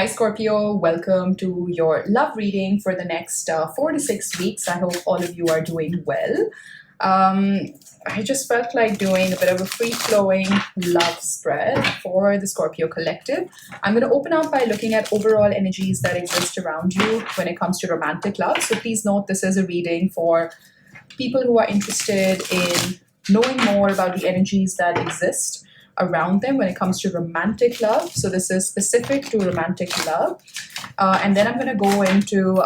Hi Scorpio, welcome to your love reading for the next 4 to 6 weeks. I hope all of you are doing well. I just felt like doing a bit of a free-flowing love spread for the Scorpio collective. I'm going to open up by looking at overall energies that exist around you when it comes to romantic love. So please note this is a reading for people who are interested in knowing more about the energies that exist around them when it comes to romantic love. So this is specific to romantic love. And then I'm going to go into,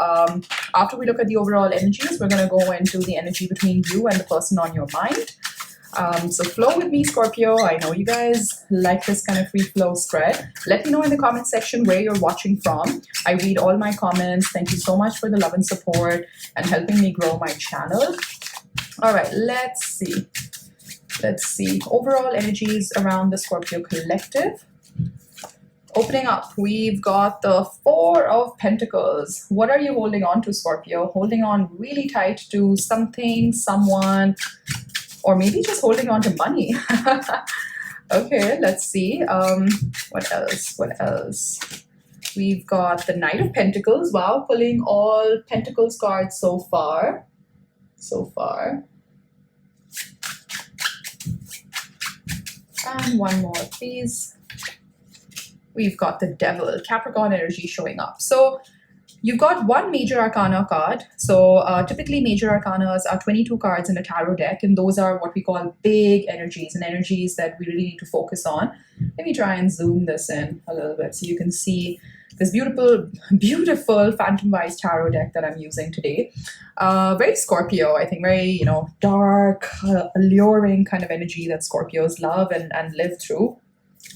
after we look at the overall energies, we're going to go into the energy between you and the person on your mind. So flow with me, Scorpio. I know you guys like this kind of free flow spread. Let me know in the comment section where you're watching from. I read all my comments. Thank you so much for the love and support and helping me grow my channel. All right, let's see. Let's see. Overall energies around the Scorpio collective. Opening up, we've got the Four of Pentacles. What are you holding on to, Scorpio? Holding on really tight to something, someone, or maybe just holding on to money. Okay, let's see. What else? What else? We've got the Knight of Pentacles. Wow, pulling all Pentacles cards so far. So far. And one more, please. We've got the Devil, Capricorn energy showing up. So you've got one major arcana card. So typically major arcanas are 22 cards in a tarot deck, and those are what we call big energies and energies that we really need to focus on. Let me try and zoom this in a little bit so you can see this beautiful, beautiful phantom-wise tarot deck that I'm using today. Very Scorpio, I think, very, dark, alluring kind of energy that Scorpios love and live through.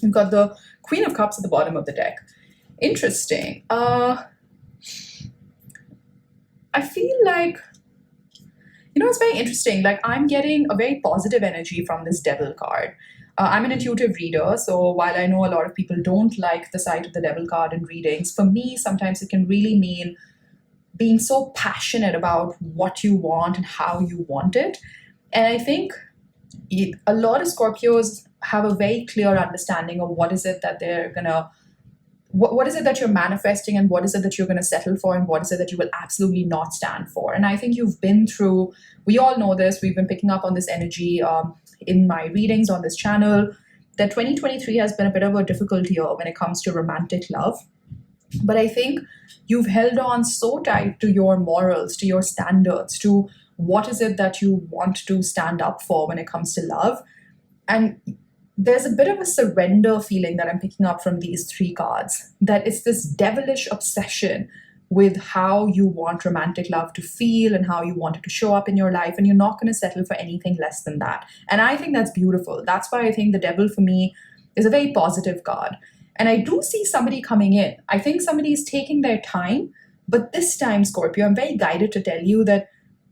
We've got the Queen of Cups at the bottom of the deck. Interesting. I feel like, it's very interesting. Like, I'm getting a very positive energy from this Devil card. I'm an intuitive reader, so while I know a lot of people don't like the sight of the Devil card in readings, for me, sometimes it can really mean being so passionate about what you want and how you want it. And I think a lot of Scorpios have a very clear understanding of what is it that they're gonna, what is it that you're manifesting, and what is it that you're gonna settle for, and what is it that you will absolutely not stand for. And I think you've been through, we all know this, we've been picking up on this energy in my readings on this channel, that 2023 has been a bit of a difficult year when it comes to romantic love. But I think you've held on so tight to your morals, to your standards, to what is it that you want to stand up for when it comes to love. And there's a bit of a surrender feeling that I'm picking up from these three cards, that it's this devilish obsession with how you want romantic love to feel and how you want it to show up in your life, and you're not going to settle for anything less than that. And I think that's beautiful. That's why I think the Devil for me is a very positive card. And I do see somebody coming in. I think somebody is taking their time, but this time, Scorpio, I'm very guided to tell you that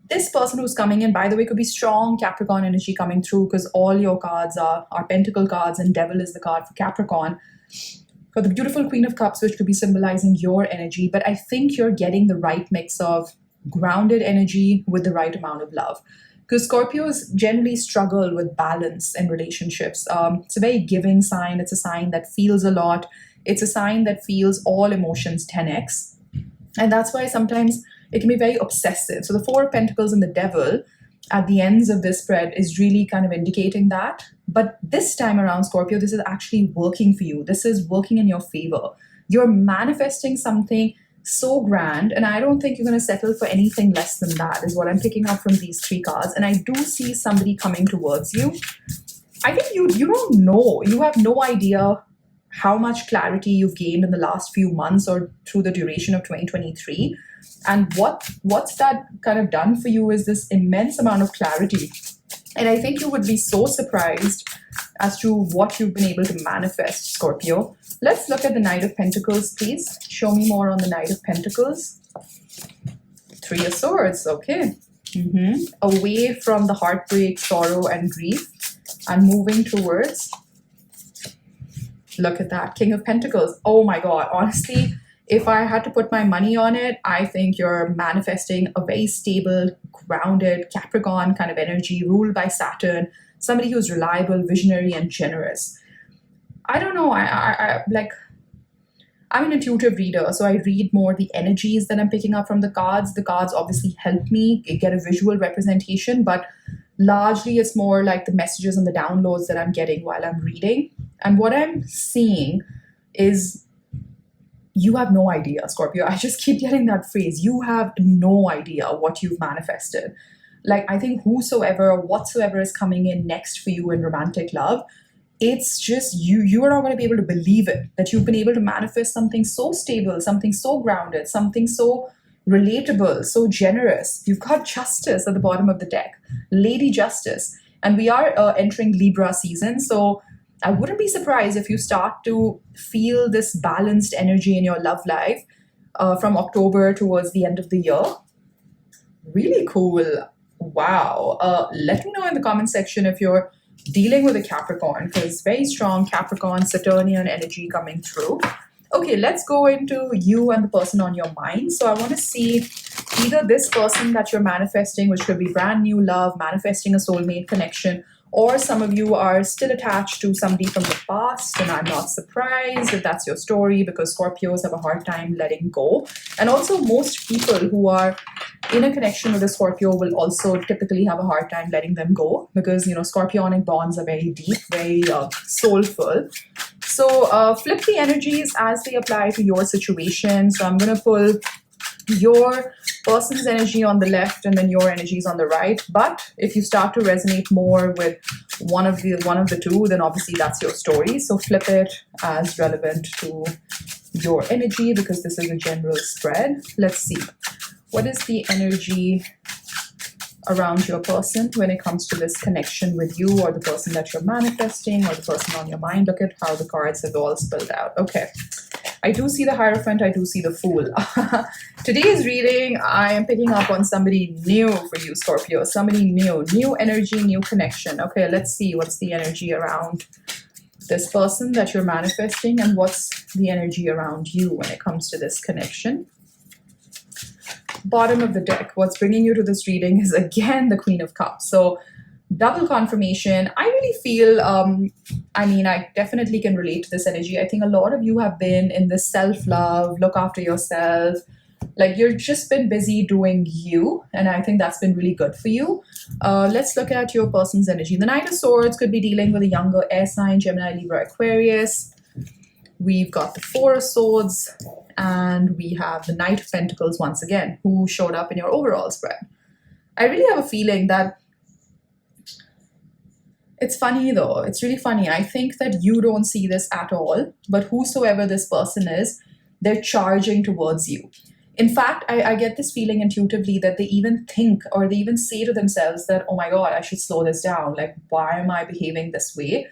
this person who's coming in, by the way, could be strong Capricorn energy coming through, because all your cards are Pentacle cards, and Devil is the card for Capricorn. For the beautiful Queen of Cups, which could be symbolizing your energy. But I think you're getting the right mix of grounded energy with the right amount of love. Because Scorpios generally struggle with balance in relationships. It's a very giving sign. It's a sign that feels a lot. It's a sign that feels all emotions 10x. And that's why sometimes it can be very obsessive. So the Four of Pentacles and the Devil at the ends of this spread is really kind of indicating that. But this time around, Scorpio, this is actually working for you. This is working in your favor. You're manifesting something so grand, and I don't think you're going to settle for anything less than that, is what I'm picking up from these three cards. And I do see somebody coming towards you. I think you don't know. You have no idea how much clarity you've gained in the last few months or through the duration of 2023. And what's that kind of done for you is this immense amount of clarity. And I think you would be so surprised as to what you've been able to manifest, Scorpio. Let's look at the Knight of Pentacles, please. Show me more on the Knight of Pentacles. Three of Swords, okay. Away from the heartbreak, sorrow, and grief, and moving towards, look at that, King of Pentacles. Oh my God, honestly, if I had to put my money on it, I think you're manifesting a very stable, grounded Capricorn kind of energy, ruled by Saturn, somebody who's reliable, visionary, and generous. I don't know, I like, I'm an intuitive reader, so I read more the energies that I'm picking up from the cards. The cards obviously help me get a visual representation, but largely it's more like the messages and the downloads that I'm getting while I'm reading. And what I'm seeing is you have no idea, Scorpio. I just keep getting that phrase. You have no idea what you've manifested. Like, I think whosoever or whatsoever is coming in next for you in romantic love, it's just you are not going to be able to believe it that you've been able to manifest something so stable, something so grounded, something so relatable, so generous. You've got Justice at the bottom of the deck, Lady Justice, and we are entering Libra season, so I wouldn't be surprised if you start to feel this balanced energy in your love life from October towards the end of the year. Really cool. Wow. Let me know in the comment section if you're dealing with a Capricorn, because very strong Capricorn, Saturnian energy coming through. Okay, let's go into you and the person on your mind. So I want to see either this person that you're manifesting, which could be brand new love, manifesting a soulmate connection, or some of you are still attached to somebody from the past, and I'm not surprised if that's your story, because Scorpios have a hard time letting go. And also most people who are in a connection with a Scorpio will also typically have a hard time letting them go, because, you know, Scorpionic bonds are very deep, very soulful. So flip the energies as they apply to your situation. So I'm going to pull your person's energy on the left and then your energies on the right. But if you start to resonate more with one of the two, then obviously that's your story. So flip it as relevant to your energy, because this is a general spread. Let's see. What is the energy around your person when it comes to this connection with you, or the person that you're manifesting, or the person on your mind? Look at how the cards have all spelled out. Okay. I do see the Hierophant, I do see the Fool. Today's reading, I am picking up on somebody new for you, Scorpio. Somebody new energy, new connection. Okay, let's see what's the energy around this person that you're manifesting, and what's the energy around you when it comes to this connection. Bottom of the deck, what's bringing you to this reading is again the Queen of Cups. So double confirmation. I really feel, I definitely can relate to this energy. I think a lot of you have been in this self-love, look after yourself, like you've just been busy doing you, and I think that's been really good for you. Let's look at your person's energy. The Knight of Swords could be dealing with a younger air sign, Gemini, Libra, Aquarius. We've got the Four of Swords, and we have the Knight of Pentacles once again, who showed up in your overall spread. I really have a feeling that it's funny though. It's really funny. I think that you don't see this at all, but whosoever this person is, they're charging towards you. In fact, I get this feeling intuitively that they even think, or they even say to themselves that, oh my God, I should slow this down. Like, why am I behaving this way?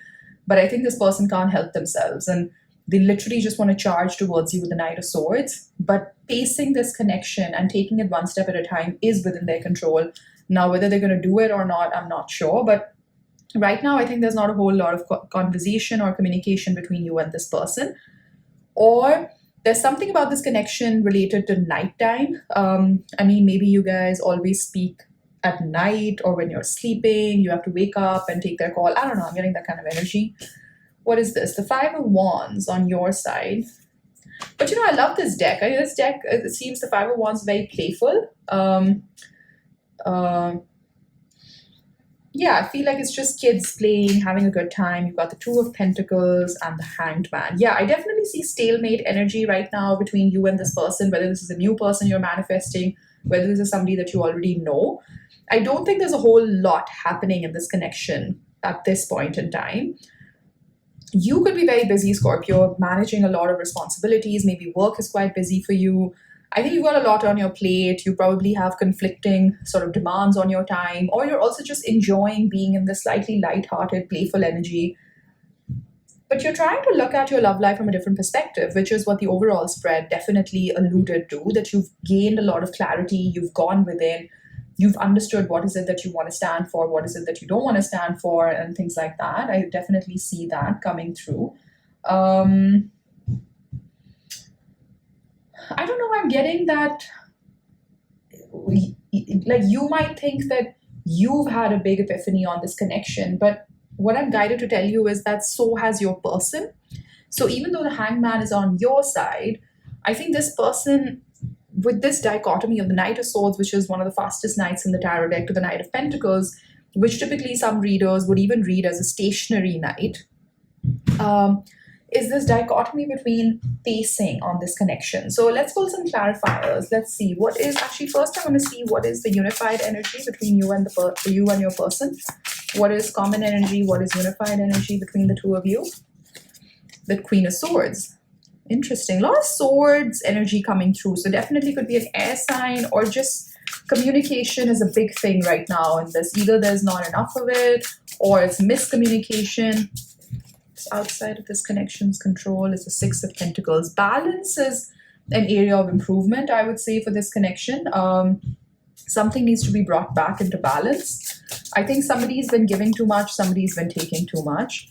But I think this person can't help themselves, and they literally just want to charge towards you with the Knight of Swords. But pacing this connection and taking it one step at a time is within their control. Now, whether they're going to do it or not, I'm not sure. But right now, I think there's not a whole lot of conversation or communication between you and this person. Or there's something about this connection related to nighttime. Maybe you guys always speak at night, or when you're sleeping, you have to wake up and take their call. I don't know. I'm getting that kind of energy. What is this? The Five of Wands on your side. But I love this deck. This deck, it seems the Five of Wands very playful. Yeah, I feel like it's just kids playing, having a good time. You've got the Two of Pentacles and the Hanged Man. Yeah, I definitely see stalemate energy right now between you and this person, whether this is a new person you're manifesting, whether this is somebody that you already know. I don't think there's a whole lot happening in this connection at this point in time. You could be very busy, Scorpio, managing a lot of responsibilities. Maybe work is quite busy for you. I think you've got a lot on your plate. You probably have conflicting sort of demands on your time, or you're also just enjoying being in this slightly lighthearted, playful energy. But you're trying to look at your love life from a different perspective, which is what the overall spread definitely alluded to, that you've gained a lot of clarity, you've gone within, you've understood what is it that you want to stand for, what is it that you don't want to stand for, and things like that. I definitely see that coming through. I don't know, I'm getting that, like, you might think that you've had a big epiphany on this connection, but what I'm guided to tell you is that so has your person. So even though the hangman is on your side, I think this person, with this dichotomy of the Knight of Swords, which is one of the fastest knights in the tarot deck, to the Knight of Pentacles, which typically some readers would even read as a stationary knight, is this dichotomy between pacing on this connection. So let's pull some clarifiers. Let's see what is actually, first I want to see what is the unified energy between you and you and your person. What is common energy? What is unified energy between the two of you? The Queen of Swords. Interesting. A lot of swords energy coming through. So definitely could be an air sign, or just communication is a big thing right now in this. Either there's not enough of it, or it's miscommunication. Outside of this connection's control is the Six of Pentacles. Balance is an area of improvement, I would say, for this connection. Something needs to be brought back into balance. I think somebody's been giving too much, somebody's been taking too much.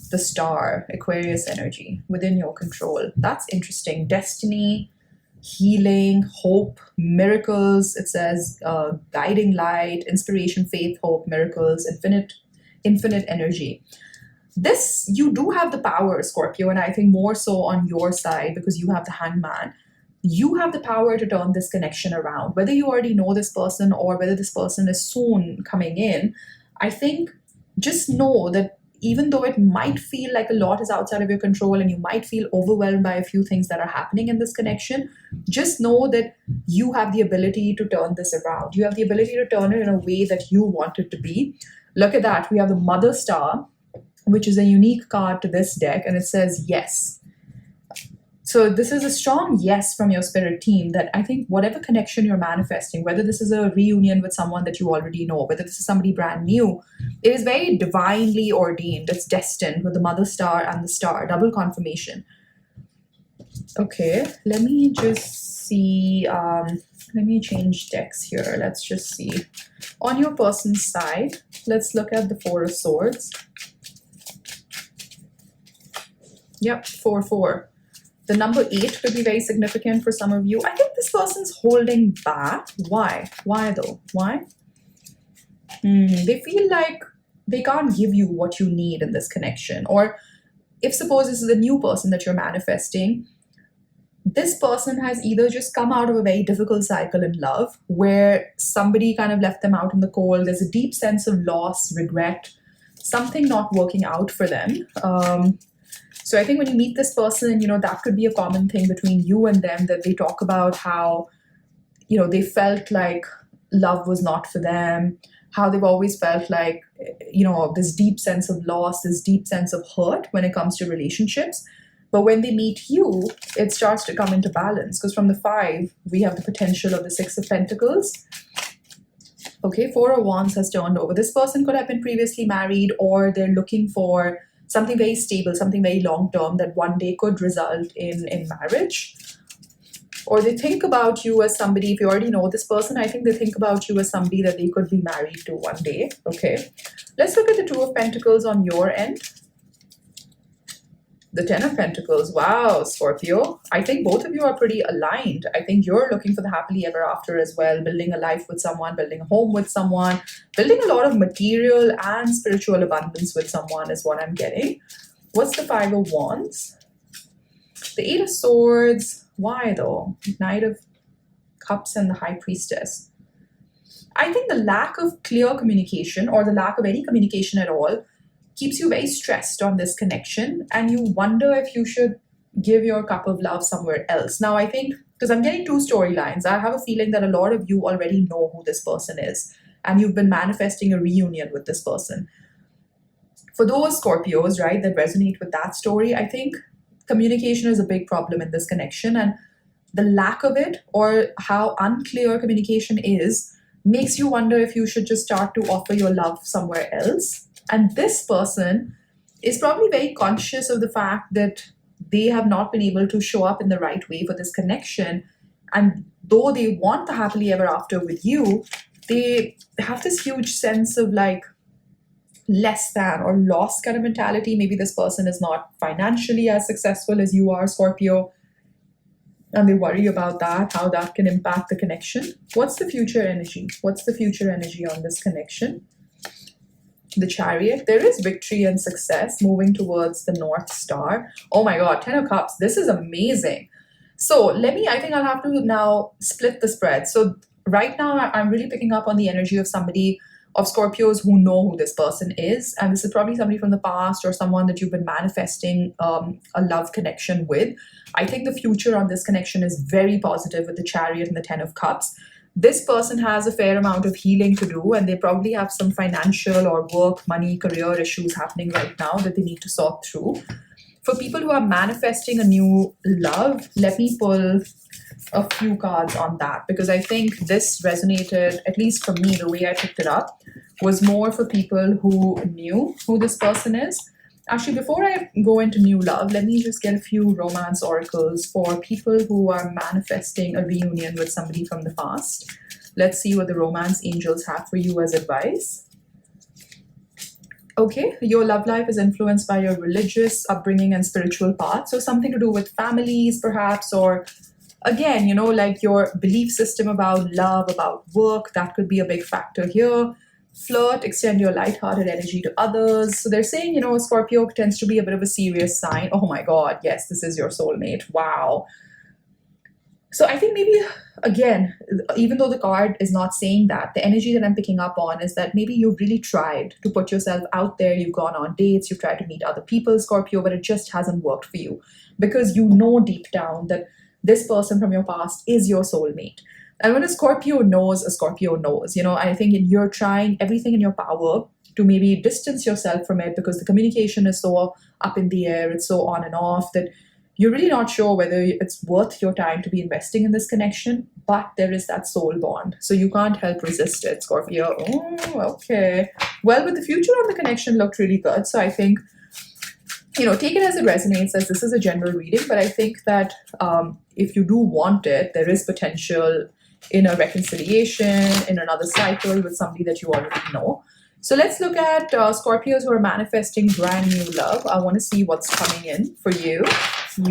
The Star, Aquarius energy within your control. That's interesting. Destiny, healing, hope, miracles. It says guiding light, inspiration, faith, hope, miracles, infinite energy. This, you do have the power, Scorpio, and I think more so on your side because you have the hangman. You have the power to turn this connection around. Whether you already know this person or whether this person is soon coming in, I think just know that even though it might feel like a lot is outside of your control and you might feel overwhelmed by a few things that are happening in this connection, just know that you have the ability to turn this around. You have the ability to turn it in a way that you want it to be. Look at that. We have the Mother Star, which is a unique card to this deck, and it says yes. So this is a strong yes from your spirit team that I think whatever connection you're manifesting, whether this is a reunion with someone that you already know, whether this is somebody brand new, it is very divinely ordained. It's destined with the Mother Star and the Star, double confirmation. Okay, let me just see. Let me change decks here. Let's just see. On your person's side, let's look at the Four of Swords. Yep, 4-4. The number 8 could be very significant for some of you. I think this person's holding back. Why? Why though? Why? They feel like they can't give you what you need in this connection. Or if suppose this is a new person that you're manifesting, this person has either just come out of a very difficult cycle in love where somebody kind of left them out in the cold. There's a deep sense of loss, regret, something not working out for them. So I think when you meet this person, that could be a common thing between you and them, that they talk about how, they felt like love was not for them, how they've always felt like, this deep sense of loss, this deep sense of hurt when it comes to relationships. But when they meet you, it starts to come into balance because from the 5, we have the potential of the 6 of Pentacles. Okay, 4 of Wands has turned over. This person could have been previously married, or they're looking for something very stable, something very long-term that one day could result in marriage. Or they think about you as somebody, if you already know this person, I think they think about you as somebody that they could be married to one day. Okay, let's look at the 2 of Pentacles on your end. The 10 of Pentacles. Wow, Scorpio. I think both of you are pretty aligned. I think you're looking for the happily ever after as well, building a life with someone, building a home with someone, building a lot of material and spiritual abundance with someone is what I'm getting. What's the 5 of Wands? The 8 of Swords. Why though? Knight of Cups and the High Priestess. I think the lack of clear communication or the lack of any communication at all keeps you very stressed on this connection, and you wonder if you should give your cup of love somewhere else. Now, I think, because I'm getting 2 storylines, I have a feeling that a lot of you already know who this person is, and you've been manifesting a reunion with this person. For those Scorpios, right, that resonate with that story, I think communication is a big problem in this connection, and the lack of it or how unclear communication is makes you wonder if you should just start to offer your love somewhere else. And this person is probably very conscious of the fact that they have not been able to show up in the right way for this connection. And though they want the happily ever after with you, they have this huge sense of like less than or lost kind of mentality. Maybe this person is not financially as successful as you are, Scorpio, and they worry about that, how that can impact the connection. What's the future energy? What's the future energy on this connection? The Chariot, there is victory and success moving towards the North Star. Oh my God, Ten of Cups, this is amazing. So I think I'll have to now split the spread. So right now, I'm really picking up on the energy of somebody, of Scorpios who know who this person is. And this is probably somebody from the past or someone that you've been manifesting a love connection with. I think the future on this connection is very positive with the Chariot and the Ten of Cups. This person has a fair amount of healing to do, and they probably have some financial or work, money, career issues happening right now that they need to sort through. For people who are manifesting a new love, let me pull a few cards on that, because I think this resonated, at least for me, the way I picked it up, was more for people who knew who this person is. Actually, before I go into new love, let me just get a few romance oracles for people who are manifesting a reunion with somebody from the past. Let's see what the romance angels have for you as advice. Okay, your love life is influenced by your religious upbringing and spiritual path. So something to do with families, perhaps, or again, like your belief system about love, about work, that could be a big factor here. Flirt, extend your lighthearted energy to others. So they're saying, Scorpio tends to be a bit of a serious sign. Oh my God, yes, this is your soulmate. Wow. So I think maybe, again, even though the card is not saying that, the energy that I'm picking up on is that maybe you've really tried to put yourself out there. You've gone on dates, you've tried to meet other people, Scorpio, but it just hasn't worked for you because you know deep down that this person from your past is your soulmate. And when a Scorpio knows, I think you're trying everything in your power to maybe distance yourself from it because the communication is so up in the air, it's so on and off that you're really not sure whether it's worth your time to be investing in this connection, but there is that soul bond. So you can't help resist it, Scorpio. Oh, okay. Well, with the future on the connection looked really good. So I think, take it as it resonates, as this is a general reading, but I think that if you do want it, there is potential in a reconciliation, in another cycle with somebody that you already know. So let's look at Scorpios who are manifesting brand new love. I want to see what's coming in for you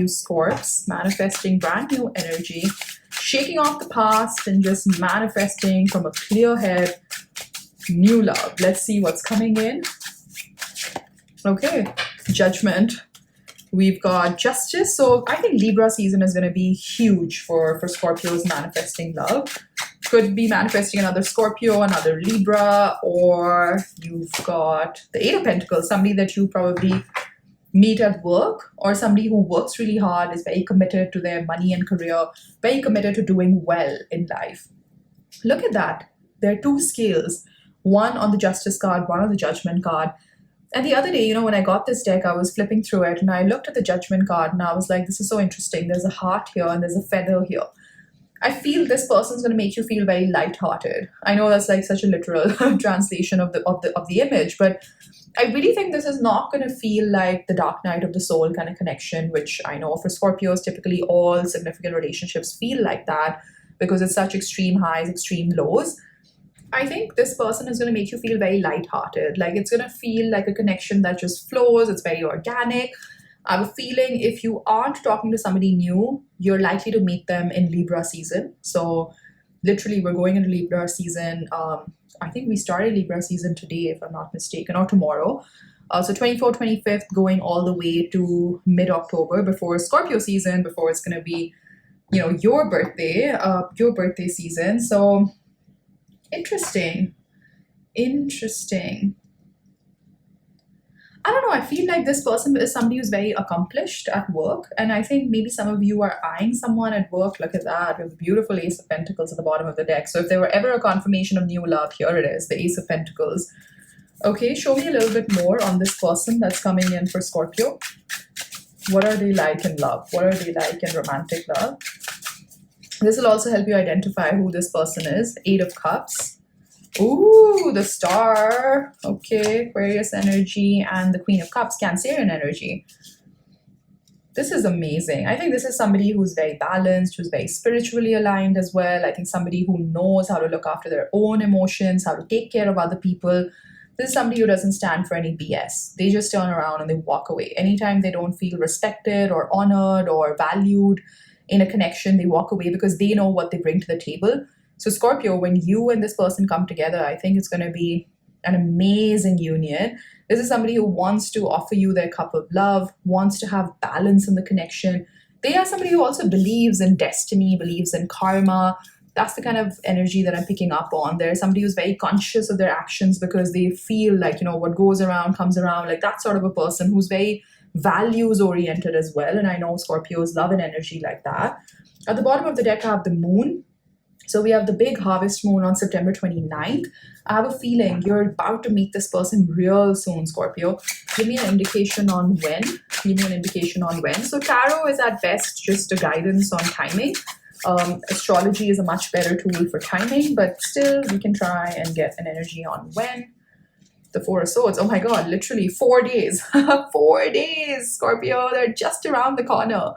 Scorps, manifesting brand new energy, shaking off the past and just manifesting from a clear head, new love. Let's see what's coming in. Okay, Judgment. We've got Justice. So I think Libra season is going to be huge for Scorpios manifesting love. Could be manifesting another Scorpio, another Libra, or you've got the Eight of Pentacles, somebody that you probably meet at work, or somebody who works really hard, is very committed to their money and career, very committed to doing well in life. Look at that. There are two scales, one on the Justice card, one on the Judgment card. And the other day, when I got this deck, I was flipping through it and I looked at the Judgment card and I was like, this is so interesting. There's a heart here and there's a feather here. I feel this person's going to make you feel very lighthearted. I know that's like such a literal translation of the image, but I really think this is not going to feel like the dark night of the soul kind of connection, which I know for Scorpios, typically all significant relationships feel like that because it's such extreme highs, extreme lows. I think this person is going to make you feel very lighthearted. Like it's going to feel like a connection that just flows. It's very organic. I have a feeling if you aren't talking to somebody new, you're likely to meet them in Libra season. So literally we're going into Libra season. I think we started Libra season today, if I'm not mistaken, or tomorrow. So 24th, 25th, going all the way to mid-October before Scorpio season, before it's going to be, your birthday season. So interesting. I don't know, I feel like this person is somebody who's very accomplished at work. And I think maybe some of you are eyeing someone at work. Look at that, with beautiful Ace of Pentacles at the bottom of the deck. So if there were ever a confirmation of new love, here it is, the Ace of Pentacles. Okay, show me a little bit more on this person that's coming in for Scorpio. What are they like in love? What are they like in romantic love? This will also help you identify who this person is. Eight of Cups. Ooh, the Star. Okay, Aquarius energy and the Queen of Cups, Cancerian energy. This is amazing. I think this is somebody who's very balanced, who's very spiritually aligned as well. I think somebody who knows how to look after their own emotions, how to take care of other people. This is somebody who doesn't stand for any BS. They just turn around and they walk away. Anytime they don't feel respected or honored or valued in a connection, they walk away because they know what they bring to the table. So Scorpio, when you and this person come together, I think it's going to be an amazing union. This is somebody who wants to offer you their cup of love, wants to have balance in the connection. They are somebody who also believes in destiny, believes in karma. That's the kind of energy that I'm picking up on. There's somebody who's very conscious of their actions because they feel like, what goes around comes around, like that sort of a person who's very values oriented as well. And I know Scorpios love an energy like that. At the bottom of the deck, I have the moon. So we have the big harvest moon on September 29th. I have a feeling you're about to meet this person real soon, Scorpio. Give me an indication on when. Give me an indication on when. So tarot is at best just a guidance on timing. Astrology is a much better tool for timing, but still we can try and get an energy on when. The Four of Swords. Oh my God, literally 4 days. 4 days, Scorpio. They're just around the corner.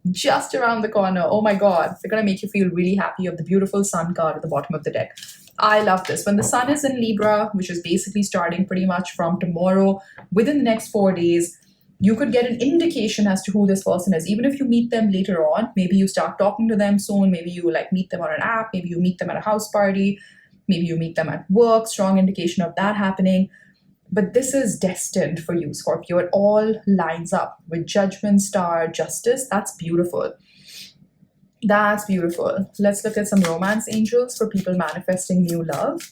Just around the corner. Oh my God. They're going to make you feel really happy. You have the beautiful sun card at the bottom of the deck. I love this. When the sun is in Libra, which is basically starting pretty much from tomorrow, within the next 4 days, you could get an indication as to who this person is. Even if you meet them later on, maybe you start talking to them soon, maybe you meet them on an app, maybe you meet them at a house party, maybe you meet them at work, strong indication of that happening. But this is destined for you, Scorpio. It all lines up with Judgment, Star, Justice. That's beautiful. That's beautiful. Let's look at some romance angels for people manifesting new love.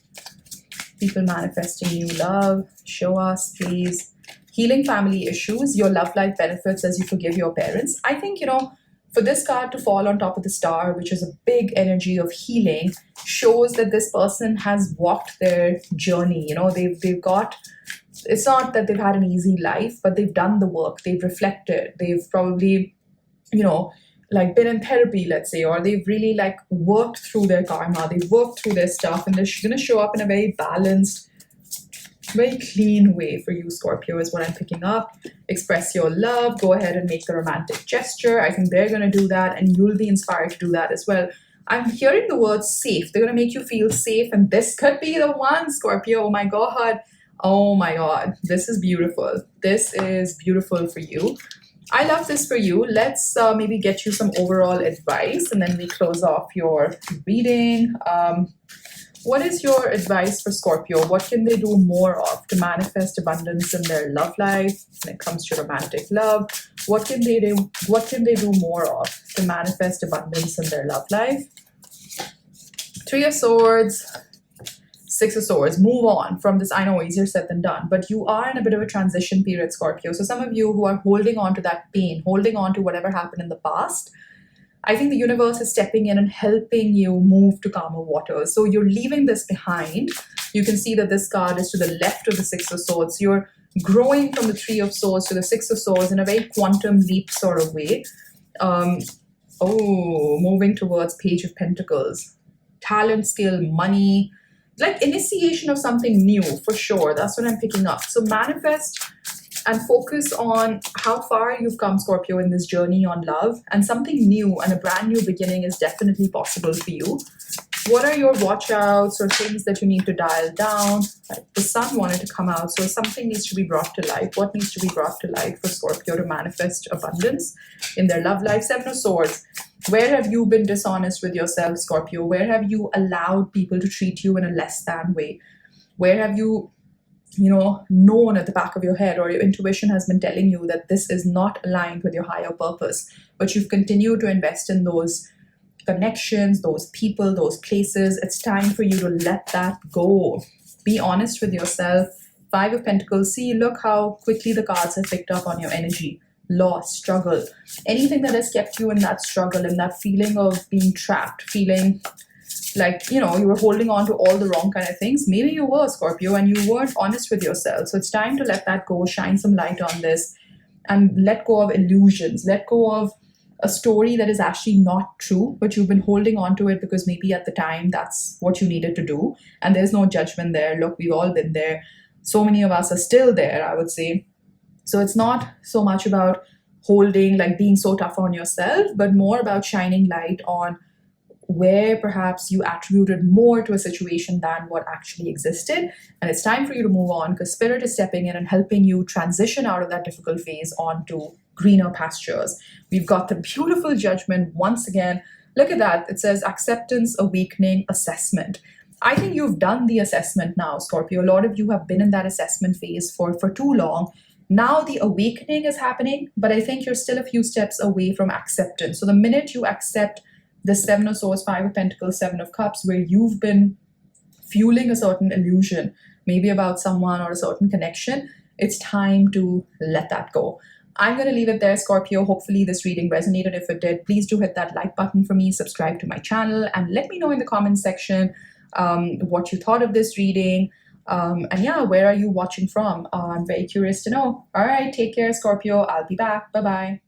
People manifesting new love. Show us, please. Healing family issues. Your love life benefits as you forgive your parents. I think, for this card to fall on top of the star, which is a big energy of healing, shows that this person has walked their journey. They've got, it's not that they've had an easy life, but they've done the work, they've reflected, they've probably, been in therapy, let's say, or they've really worked through their karma, they've worked through their stuff, and they're going to show up in a very balanced, very clean way for you, Scorpio, is what I'm picking up. Express your love. Go ahead and make the romantic gesture. I think they're going to do that, and you'll be inspired to do that as well. I'm hearing the word safe. They're going to make you feel safe, and this could be the one, Scorpio. Oh my God. Oh my God. This is beautiful. This is beautiful for you. I love this for you. Let's maybe get you some overall advice, and then we close off your reading. What is your advice for Scorpio? What can they do more of to manifest abundance in their love life when it comes to romantic love? What can they do? What can they do more of to manifest abundance in their love life? Three of Swords, Six of Swords. Move on from this. I know, easier said than done, but you are in a bit of a transition period, Scorpio. So some of you who are holding on to that pain, holding on to whatever happened in the past, I think the universe is stepping in and helping you move to calmer waters. So you're leaving this behind. You can see that this card is to the left of the Six of Swords. You're growing from the Three of Swords to the Six of Swords in a very quantum leap sort of way. Moving towards Page of Pentacles. Talent, skill, money, initiation of something new for sure. That's what I'm picking up. So manifest and focus on how far you've come, Scorpio, in this journey on love, and something new and a brand new beginning is definitely possible for you. What are your watch outs or things that you need to dial down? The sun wanted to come out, so something needs to be brought to life. What needs to be brought to life for Scorpio to manifest abundance in their love life? Seven of Swords. Where have you been dishonest with yourself, Scorpio? Where have you allowed people to treat you in a less than way? Where have you known at the back of your head, or your intuition has been telling you that this is not aligned with your higher purpose, but you've continued to invest in those connections, those people, those places? It's time for you to let that go. Be honest with yourself. Five of Pentacles. See, look how quickly the cards have picked up on your energy. Loss, struggle, anything that has kept you in that struggle, in that feeling of being trapped, feeling like, you were holding on to all the wrong kind of things. Maybe you were, Scorpio, and you weren't honest with yourself. So it's time to let that go, shine some light on this, and let go of illusions. Let go of a story that is actually not true, but you've been holding on to it because maybe at the time that's what you needed to do. And there's no judgment there. Look, we've all been there. So many of us are still there, I would say. So it's not so much about holding, being so tough on yourself, but more about shining light on where perhaps you attributed more to a situation than what actually existed. And it's time for you to move on, because Spirit is stepping in and helping you transition out of that difficult phase onto greener pastures. We've got the beautiful Judgment once again. Look at that. It says acceptance, awakening, assessment. I think you've done the assessment now, Scorpio. A lot of you have been in that assessment phase for too long. Now the awakening is happening, but I think you're still a few steps away from acceptance. So the minute you accept the Seven of Swords, Five of Pentacles, Seven of Cups, where you've been fueling a certain illusion, maybe about someone or a certain connection, it's time to let that go. I'm going to leave it there, Scorpio. Hopefully this reading resonated. If it did, please do hit that like button for me, subscribe to my channel, and let me know in the comment section what you thought of this reading. And yeah, where are you watching from? I'm very curious to know. All right, take care, Scorpio. I'll be back. Bye-bye.